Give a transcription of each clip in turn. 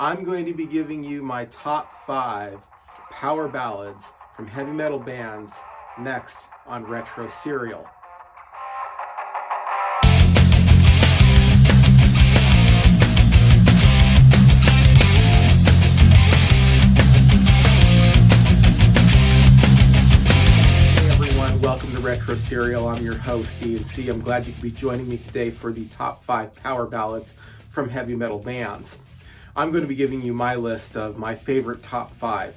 I'm going to be giving you my top 5 power ballads from heavy metal bands next on Retro Serial. Welcome to Retro Serial. I'm your host, D&C. I'm glad you could be joining me today for the top 5 power ballads from heavy metal bands. I'm going to be giving you my list of my favorite top 5.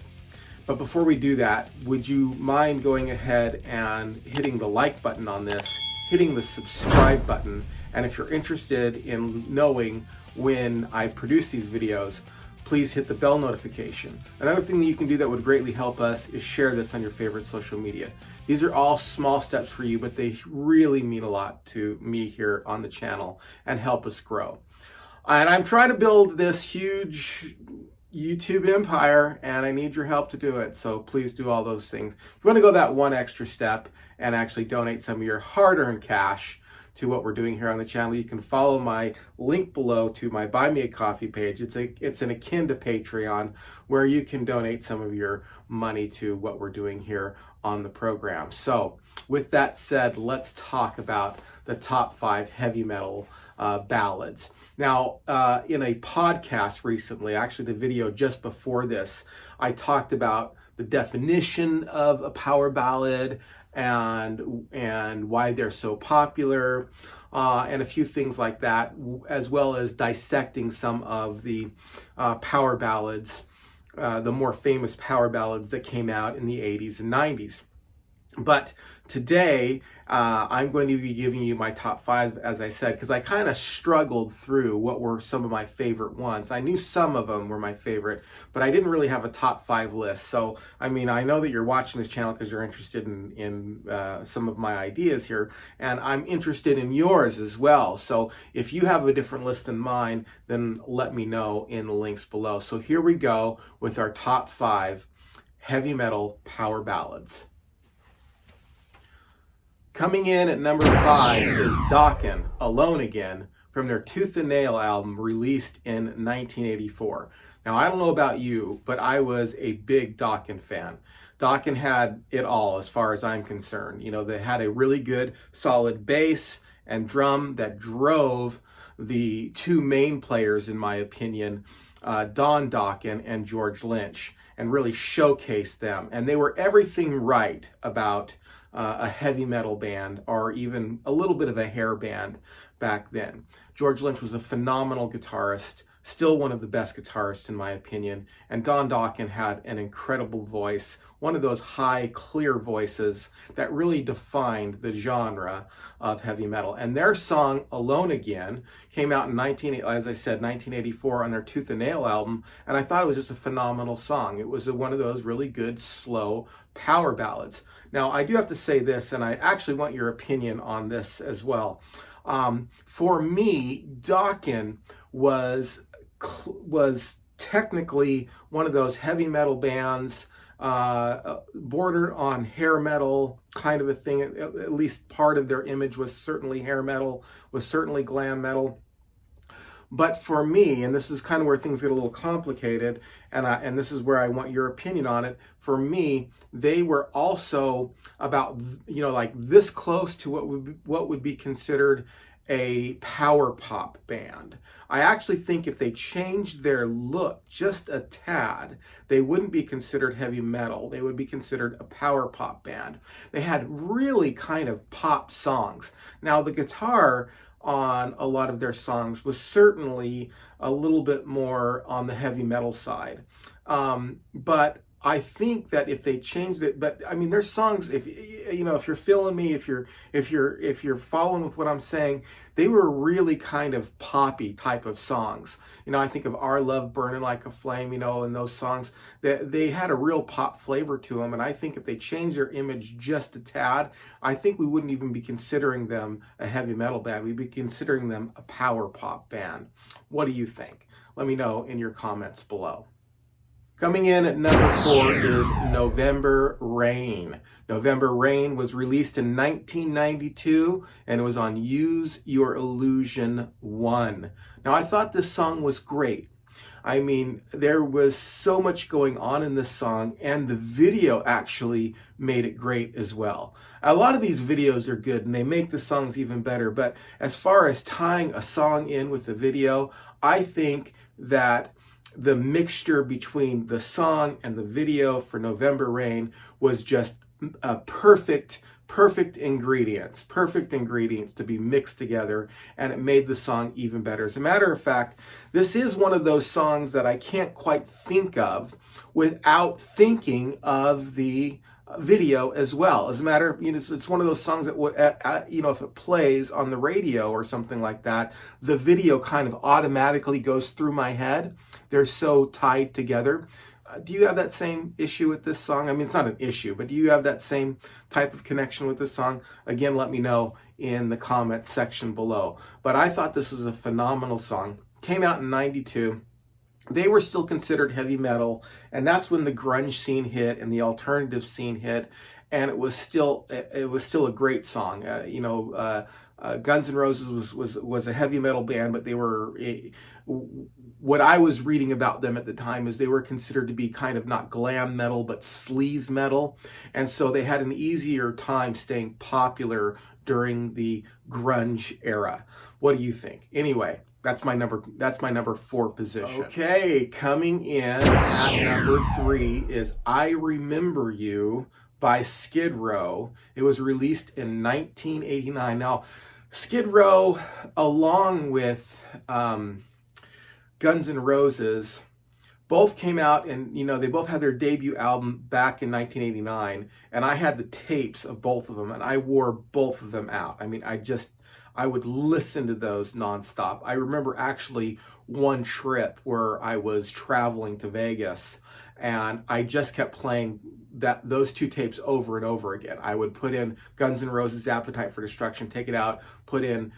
But before we do that, would you mind going ahead and hitting the like button on this, hitting the subscribe button, and if you're interested in knowing when I produce these videos, please hit the bell notification. Another thing that you can do that would greatly help us is share this on your favorite social media. These are all small steps for you, but they really mean a lot to me here on the channel and help us grow. And I'm trying to build this huge YouTube empire, and I need your help to do it. So please do all those things. If you want to go that one extra step and actually donate some of your hard-earned cash to what we're doing here on the channel, you can follow my link below to my Buy Me a Coffee page. It's an akin to Patreon, where you can donate some of your money to what we're doing here on the program. So with that said, let's talk about the top 5 heavy metal ballads. Now, in a podcast recently, actually the video just before this, I talked about the definition of a power ballad and why they're so popular, and a few things like that, as well as dissecting some of the power ballads, the more famous power ballads that came out in the 80s and 90s. But today, I'm going to be giving you my top 5, as I said, because I kind of struggled through what were some of my favorite ones. I knew some of them were my favorite, but I didn't really have a top 5 list. So, I mean, I know that you're watching this channel because you're interested in some of my ideas here, and I'm interested in yours as well. So if you have a different list than mine, then let me know in the links below. So here we go with our top 5 heavy metal power ballads. Coming in at number 5 is Dawson, Alone Again, from their Tooth and Nail album released in 1984. Now, I don't know about you, but I was a big Dawson fan. Dawson had it all as far as I'm concerned. You know, they had a really good, solid bass and drum that drove the two main players, in my opinion, Don Dawson and George Lynch, and really showcased them. And they were everything right about a heavy metal band, or even a little bit of a hair band back then. George Lynch was a phenomenal guitarist, still one of the best guitarists in my opinion, and Don Dawson had an incredible voice, one of those high, clear voices that really defined the genre of heavy metal. And their song, Alone Again, came out in 1984 on their Tooth and Nail album, and I thought it was just a phenomenal song. It was one of those really good, slow power ballads. Now, I do have to say this, and I actually want your opinion on this as well. For me, Dawson was technically one of those heavy metal bands, bordered on hair metal kind of a thing. At least part of their image was certainly hair metal, was certainly glam metal. But for me, and this is kind of where things get a little complicated, and this is where I want your opinion on it. For me, they were also about, you know, like this close to what would be considered a power pop band. I actually think if they changed their look just a tad, they wouldn't be considered heavy metal. They would be considered a power pop band. They had really kind of pop songs. Now, the guitar on a lot of their songs was certainly a little bit more on the heavy metal side. But I think that if they changed it, but I mean, there's songs, if you know, if you're feeling me, if you're following with what I'm saying, they were really kind of poppy type of songs. You know, I think of Our Love Burning Like a Flame, you know, and those songs, they had a real pop flavor to them. And I think if they changed their image just a tad, I think we wouldn't even be considering them a heavy metal band. We'd be considering them a power pop band. What do you think? Let me know in your comments below. Coming in at number 4 is November Rain. November Rain was released in 1992 and it was on Use Your Illusion 1. Now, I thought this song was great. I mean, there was so much going on in this song, and the video actually made it great as well. A lot of these videos are good and they make the songs even better, but as far as tying a song in with the video, I think that the mixture between the song and the video for November Rain was just a perfect ingredients to be mixed together, and it made the song even better. As a matter of fact, this is one of those songs that I can't quite think of without thinking of the video as well. As a matter of, it's one of those songs that if it plays on the radio or something like that, the video kind of automatically goes through my head. They're so tied together. Do you have that same issue with this song? I mean, it's not an issue, but do you have that same type of connection with this song? Again, let me know in the comments section below. But I thought this was a phenomenal song. Came out in '92. They were still considered heavy metal, and that's when the grunge scene hit and the alternative scene hit, and it was still a great song. Guns N' Roses was a heavy metal band, but they were what I was reading about them at the time is they were considered to be kind of not glam metal but sleaze metal, and so they had an easier time staying popular during the grunge era. What do you think? Anyway, that's my number 4 position. Okay, coming in at number 3 is I Remember You by Skid Row. It was released in 1989. Now, Skid Row, along with Guns N' Roses, both came out, and they both had their debut album back in 1989, and I had the tapes of both of them, and I wore both of them out. I mean, I would listen to those nonstop. I remember actually one trip where I was traveling to Vegas, and I just kept playing those 2 tapes over and over again. I would put in Guns N' Roses' Appetite for Destruction, take it out, put in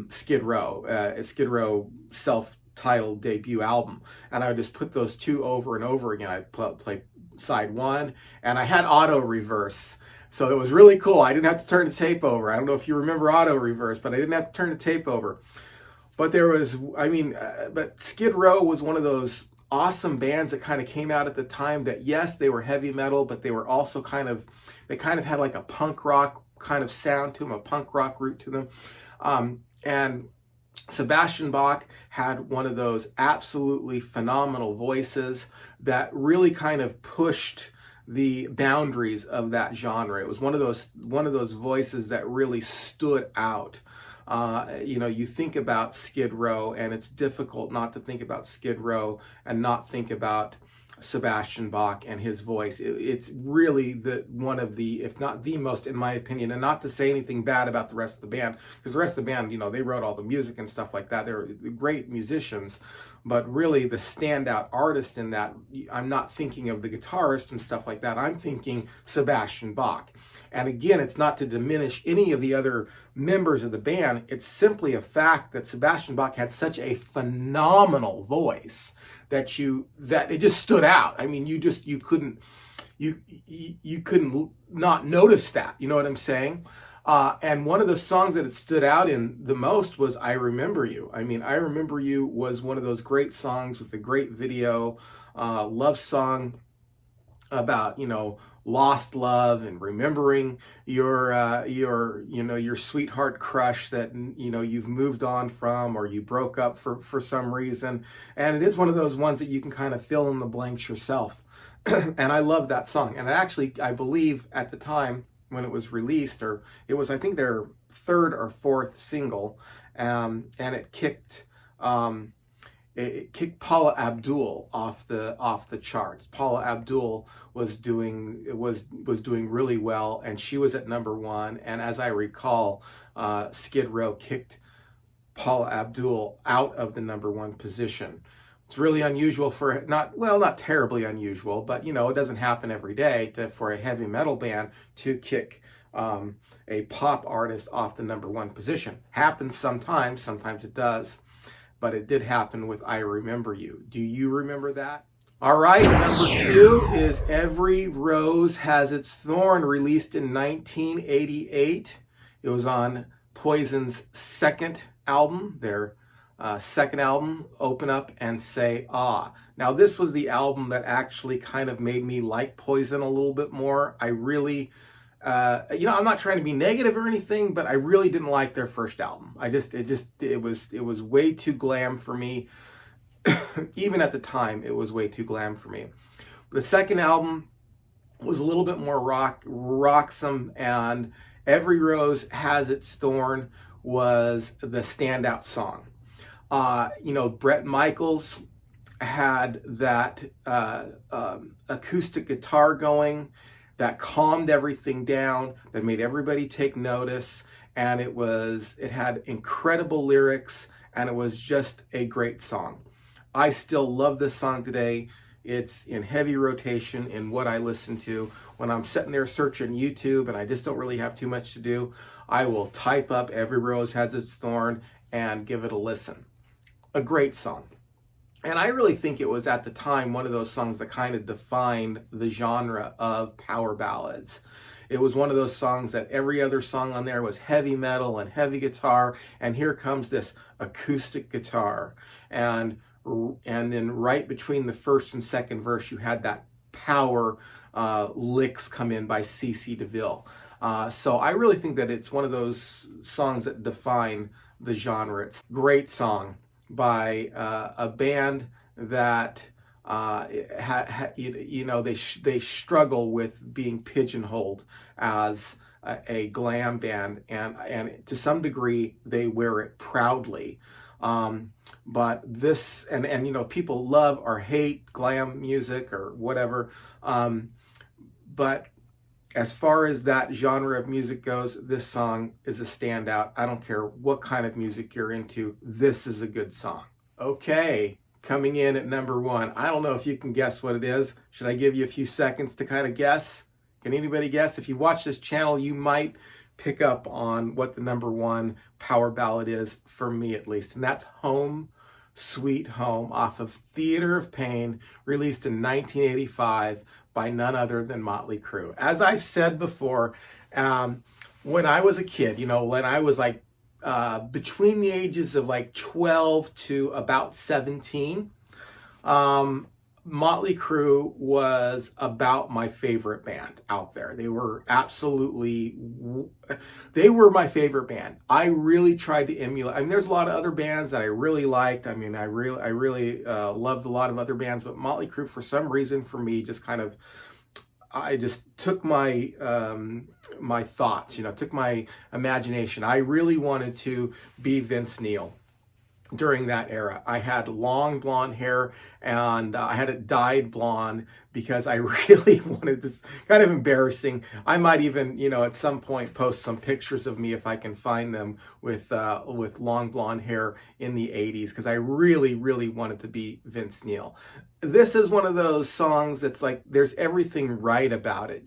Skid Row self-titled debut album, and I would just put those 2 over and over again. I'd play side 1, and I had auto reverse. So it was really cool. I didn't have to turn the tape over. I don't know if you remember auto reverse, but I didn't have to turn the tape over. But but Skid Row was one of those awesome bands that kind of came out at the time that, yes, they were heavy metal, but they were also they kind of had like a punk rock kind of sound to them, a punk rock root to them. And Sebastian Bach had one of those absolutely phenomenal voices that really kind of pushed the boundaries of that genre. It was one of those voices that really stood out. You think about Skid Row, and it's difficult not to think about Skid Row and not think about Sebastian Bach and his voice. It's really one of the, if not the most, in my opinion, and not to say anything bad about the rest of the band, because the rest of the band, they wrote all the music and stuff like that. They're great musicians, but really the standout artist in that, I'm not thinking of the guitarist and stuff like that. I'm thinking Sebastian Bach. And again, it's not to diminish any of the other members of the band. It's simply a fact that Sebastian Bach had such a phenomenal voice that it just stood out. I mean, you couldn't not notice that. You know what I'm saying? And one of the songs that it stood out in the most was I Remember You. I mean, I Remember You was one of those great songs with a great video, love song about, lost love and remembering your sweetheart crush that, you've moved on from, or you broke up for some reason. And it is one of those ones that you can kind of fill in the blanks yourself. And I love that song. And actually, I believe at the time when it was released, or it was, I think, their 3rd or 4th single, and it kicked Paula Abdul off the charts. Paula Abdul was doing really well, and she was at number 1. And as I recall, Skid Row kicked Paula Abdul out of the number 1 position. It's really unusual not terribly unusual, but it doesn't happen every day for a heavy metal band to kick a pop artist off the number 1 position. Happens sometimes it does, but it did happen with I Remember You. Do you remember that? All right, number 2 is Every Rose Has Its Thorn, released in 1988. It was on Poison's 2nd album, their second album, Open Up and Say Ah. Now, this was the album that actually kind of made me like Poison a little bit more. I really, I'm not trying to be negative or anything, but I really didn't like their first album. It was way too glam for me. Even at the time, it was way too glam for me. The second album was a little bit more rocksome, and Every Rose Has Its Thorn was the standout song. Bret Michaels had that acoustic guitar going that calmed everything down, that made everybody take notice, and it had incredible lyrics, and it was just a great song. I still love this song today. It's in heavy rotation in what I listen to. When I'm sitting there searching YouTube and I just don't really have too much to do, I will type up Every Rose Has Its Thorn and give it a listen. A great song. And I really think it was at the time one of those songs that kind of defined the genre of power ballads. It was one of those songs that every other song on there was heavy metal and heavy guitar, and here comes this acoustic guitar. And then right between the first and second verse, you had that power licks come in by C.C. DeVille. So I really think that it's one of those songs that define the genre. It's a great song by a band that they struggle with being pigeonholed as a glam band, and to some degree they wear it proudly. But this, and people love or hate glam music or whatever. But as far as that genre of music goes, this song is a standout. I don't care what kind of music you're into. This is a good song. Okay, coming in at number one. I don't know if you can guess what it is. Should I give you a few seconds to kind of guess? Can anybody guess? If you watch this channel, you might pick up on what the number one power ballad is, for me at least. And that's Home Sweet Home, off of Theater of Pain, released in 1985 by none other than Motley Crue. As I've said before, when I was a kid, when I was like between the ages of like 12 to about 17, Motley Crue was about my favorite band out there. They were my favorite band. I really tried to emulate. I mean, there's a lot of other bands that I really liked. I mean, I really loved a lot of other bands, but Motley Crue, for some reason, for me, I just took my my thoughts, took my imagination. I really wanted to be Vince Neil. During that era, I had long blonde hair, and I had it dyed blonde because I really wanted this. Kind of embarrassing. I might even, at some point post some pictures of me if I can find them with long blonde hair in the 80s, because I really, really wanted to be Vince Neil. This is one of those songs that's like, there's everything right about it.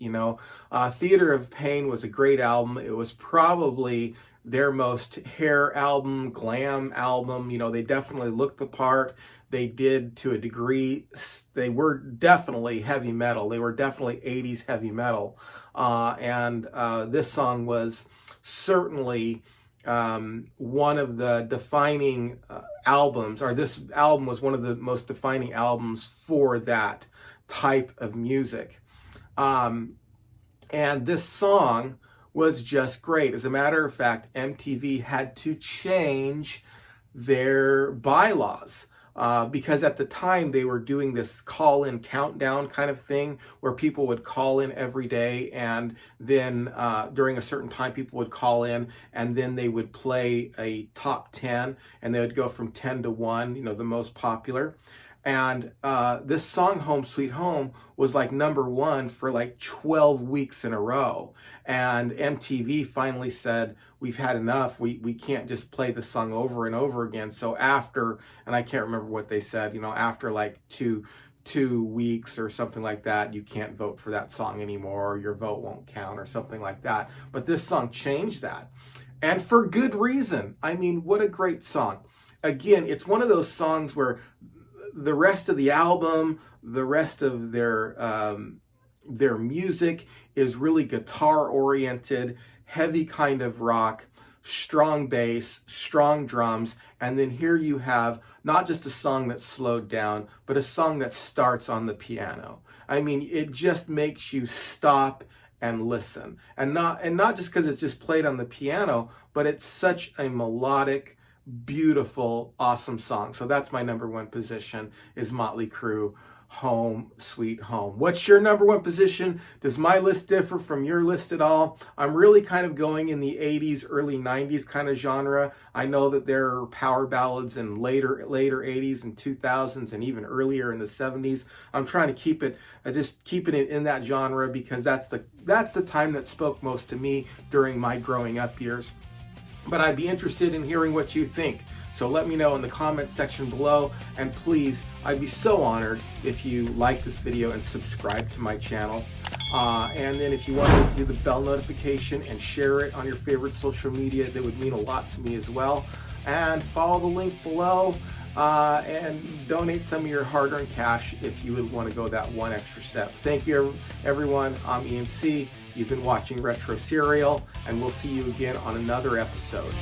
Theater of Pain was a great album. It was probably their most hair album, glam album. They definitely looked the part. They did, to a degree. They were definitely heavy metal. They were definitely 80s heavy metal. And this song was certainly one of the defining albums, or this album was one of the most defining albums for that type of music. And this song was just great. As a matter of fact, MTV had to change their bylaws because at the time they were doing this call-in countdown kind of thing where people would call in every day, and then during a certain time people would call in, and then they would play a top 10, and they would go from 10 to 1, the most popular. And this song, Home Sweet Home, was like number one for like 12 weeks in a row. And MTV finally said, we've had enough. We can't just play the song over and over again. So after, and I can't remember what they said, after like two weeks or something like that, you can't vote for that song anymore, or your vote won't count or something like that. But this song changed that. And for good reason. I mean, what a great song. Again, it's one of those songs where the rest of the album, the rest of their music is really guitar oriented, heavy kind of rock. strong bass, strong drums, and then here you have not just a song that's slowed down, but a song that starts on the piano. I mean, it just makes you stop and listen. And not just because it's just played on the piano, but it's such a melodic, beautiful, awesome song. So that's my number one position, is Motley Crue, Home Sweet Home. What's your number one position? Does my list differ from your list at all? I'm really kind of going in the 80s, early 90s kind of genre. I know that there are power ballads in later 80s and 2000s and even earlier in the 70s. I'm trying to keep it, just keeping it in that genre, because that's the time that spoke most to me during my growing up years. But I'd be interested in hearing what you think. So let me know in the comments section below, and please, I'd be so honored if you like this video and subscribe to my channel. And then if you want to do the bell notification and share it on your favorite social media, that would mean a lot to me as well. And follow the link below and donate some of your hard-earned cash if you would want to go that one extra step. Thank you, everyone. I'm Ian C. You've been watching Retro Serial, and we'll see you again on another episode.